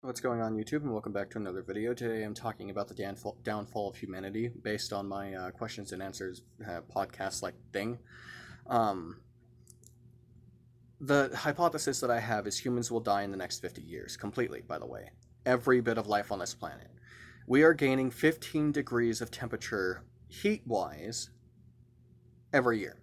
What's going on, YouTube, and welcome back to another video. Today I'm talking about the downfall of humanity based on my questions and answers podcast-like thing. Um, the hypothesis that I have is humans will die in the next 50 years, completely, by the way. Every bit of life on this planet. We are gaining 15 degrees of temperature, heat-wise, every year.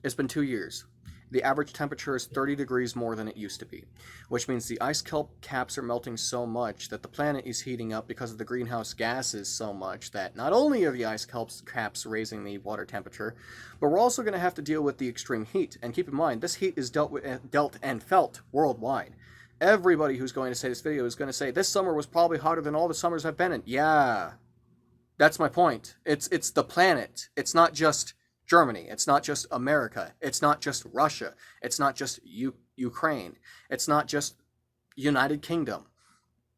It's been 2 years. The average temperature is 30 degrees more than it used to be, which means the ice caps are melting so much that the planet is heating up because of the greenhouse gases so much that not only are the ice caps raising the water temperature, but we're also going to have to deal with the extreme heat. And keep in mind, this heat is dealt and felt worldwide. Everybody who's going to say this video is going to say, this summer was probably hotter than all the summers I've been in. Yeah, that's my point. It's the planet. It's not just Germany. It's not just America. It's not just Russia. It's not just Ukraine. It's not just United Kingdom.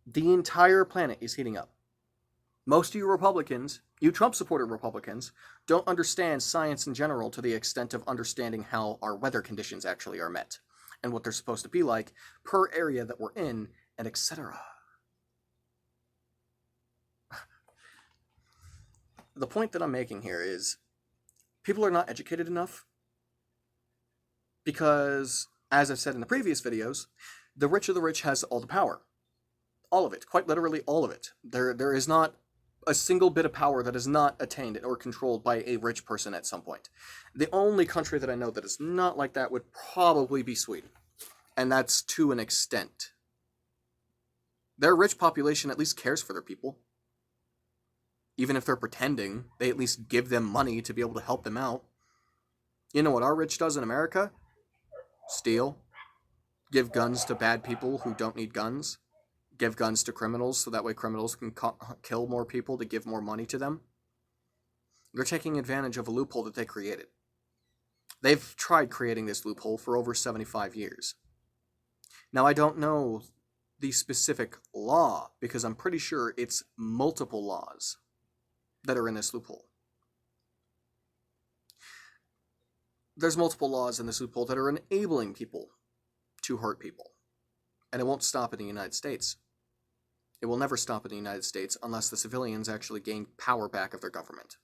The entire planet is heating up. Most of you Republicans, you Trump-supported Republicans, don't understand science in general to the extent of understanding how our weather conditions actually are met and what they're supposed to be like per area that we're in, and etc. The point that I'm making here is people are not educated enough because, as I've said in the previous videos, the rich of the rich has all the power. All of it. Quite literally all of it. There is not a single bit of power that is not attained or controlled by a rich person at some point. The only country that I know that is not like that would probably be Sweden. And that's to an extent. Their rich population at least cares for their people. Even if they're pretending, they at least give them money to be able to help them out. You know what our rich does in America? Steal. Give guns to bad people who don't need guns. Give guns to criminals so that way criminals can kill more people to give more money to them. They're taking advantage of a loophole that they created. They've tried creating this loophole for over 75 years. Now, I don't know the specific law because I'm pretty sure it's multiple laws that are in this loophole. There's multiple laws in this loophole that are enabling people to hurt people. And it won't stop in the United States. It will never stop in the United States unless the civilians actually gain power back of their government.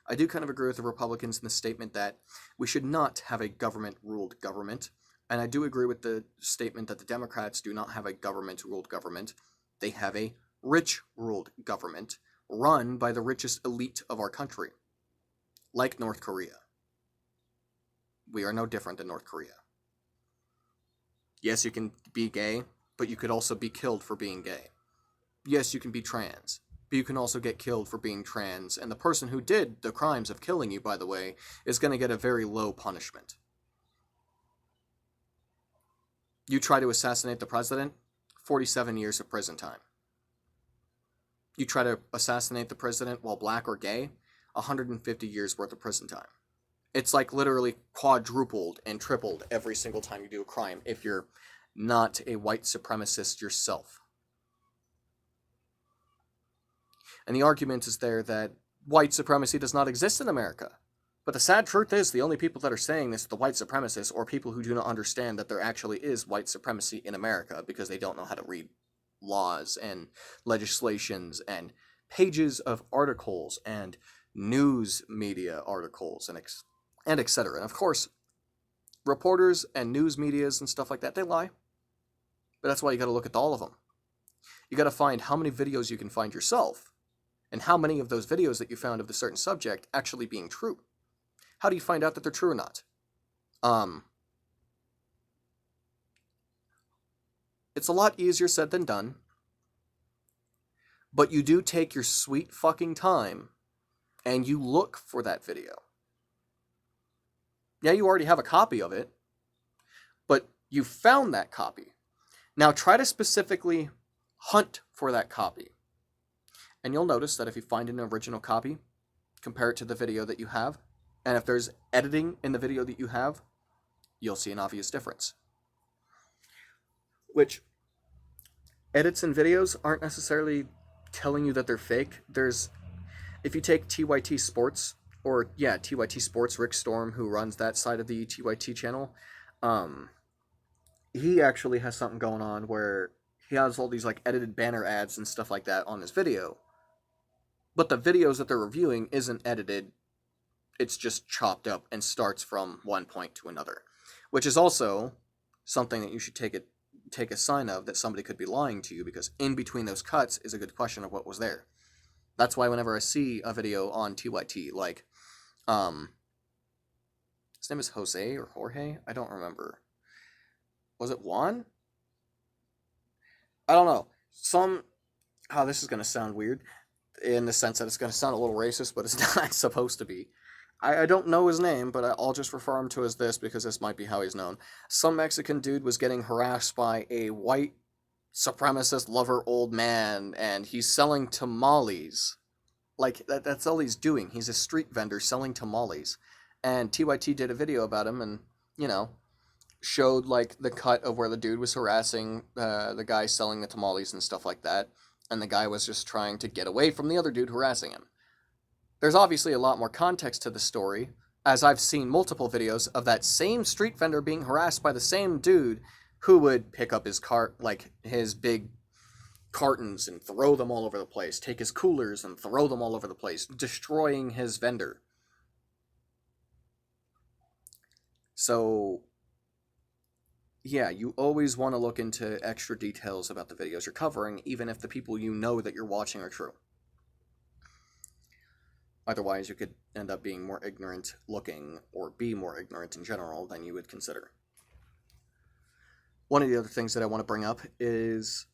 I do kind of agree with the Republicans in the statement that we should not have a government-ruled government. And I do agree with the statement that the Democrats do not have a government-ruled government. They have a rich-ruled government run by the richest elite of our country, like North Korea. We are no different than North Korea. Yes, you can be gay, but you could also be killed for being gay. Yes, you can be trans, but you can also get killed for being trans, and the person who did the crimes of killing you, by the way, is going to get a very low punishment. You try to assassinate the president, 47 years of prison time. You try to assassinate the president while black or gay, 150 years worth of prison time. It's like literally quadrupled and tripled every single time you do a crime if you're not a white supremacist yourself. And the argument is there that white supremacy does not exist in America. But the sad truth is the only people that are saying this are the white supremacists or people who do not understand that there actually is white supremacy in America because they don't know how to read laws and legislations and pages of articles and news media articles and etc. And of course, reporters and news medias and stuff like that, they lie. But that's why you got to look at all of them. You got to find how many videos you can find yourself and how many of those videos that you found of the certain subject actually being true. How do you find out that they're true or not? It's a lot easier said than done. But you do take your sweet fucking time and you look for that video. Yeah, you already have a copy of it, but you found that copy. Now try to specifically hunt for that copy. And you'll notice that if you find an original copy, compare it to the video that you have, and if there's editing in the video that you have, you'll see an obvious difference. Which, edits in videos aren't necessarily telling you that they're fake. If you take TYT Sports, or yeah, TYT Sports, Rick Storm, who runs that side of the TYT channel, he actually has something going on where he has all these like edited banner ads and stuff like that on his video. But the videos that they're reviewing isn't edited. It's just chopped up and starts from one point to another, which is also something that you should take a sign of that somebody could be lying to you, because in between those cuts is a good question of what was there. That's why whenever I see a video on TYT, like, his name is Jose or Jorge? I don't remember. Was it Juan? I don't know. This is going to sound weird in the sense that it's going to sound a little racist, but it's not supposed to be. I don't know his name, but I'll just refer him to as this because this might be how he's known. Some Mexican dude was getting harassed by a white supremacist lover old man, and he's selling tamales. Like, that's all he's doing. He's a street vendor selling tamales. And TYT did a video about him and, showed, like, the cut of where the dude was harassing the guy selling the tamales and stuff like that. And the guy was just trying to get away from the other dude harassing him. There's obviously a lot more context to the story, as I've seen multiple videos of that same street vendor being harassed by the same dude who would pick up his cart, like his big cartons, and throw them all over the place, take his coolers and throw them all over the place, destroying his vendor. So, yeah, you always want to look into extra details about the videos you're covering, even if the people you know that you're watching are true. Otherwise, you could end up being more ignorant looking, or be more ignorant in general than you would consider. One of the other things that I want to bring up is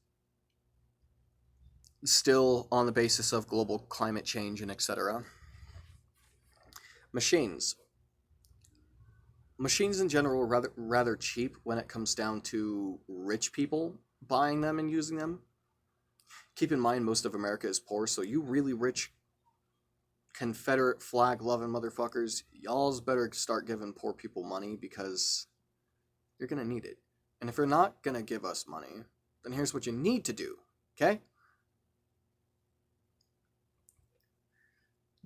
still on the basis of global climate change and etc. Machines. Machines in general are rather cheap when it comes down to rich people buying them and using them. Keep in mind, most of America is poor, so you really rich Confederate flag loving motherfuckers, y'all's better start giving poor people money, because you're gonna need it. And if you're not gonna give us money, then here's what you need to do, okay?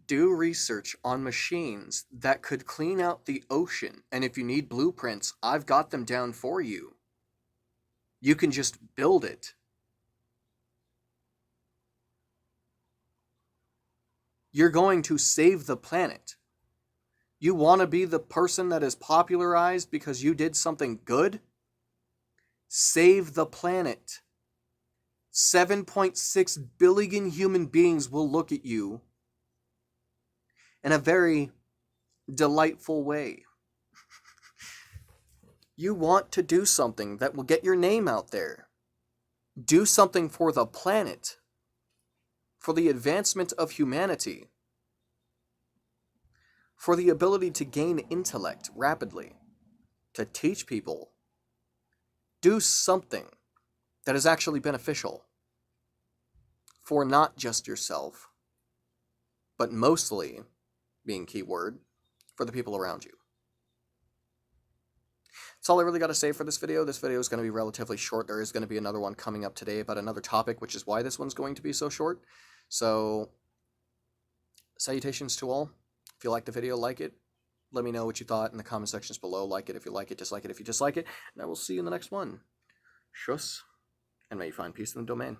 Do research on machines that could clean out the ocean, and if you need blueprints, I've got them down for you. You can just build it. You're going to save the planet. You want to be the person that is popularized because you did something good? Save the planet. 7.6 billion human beings will look at you in a very delightful way. You want to do something that will get your name out there. Do something for the planet. For the advancement of humanity, for the ability to gain intellect rapidly, to teach people. Do something that is actually beneficial for not just yourself, but mostly, being keyword, for the people around you. That's all I really got to say for this video. This video is going to be relatively short. There is going to be another one coming up today about another topic, which is why this one's going to be so short. So, salutations to all. If you like the video, like it. Let me know what you thought in the comment sections below. Like it if you like it, dislike it if you dislike it. And I will see you in the next one. Shuss, and may you find peace in the domain.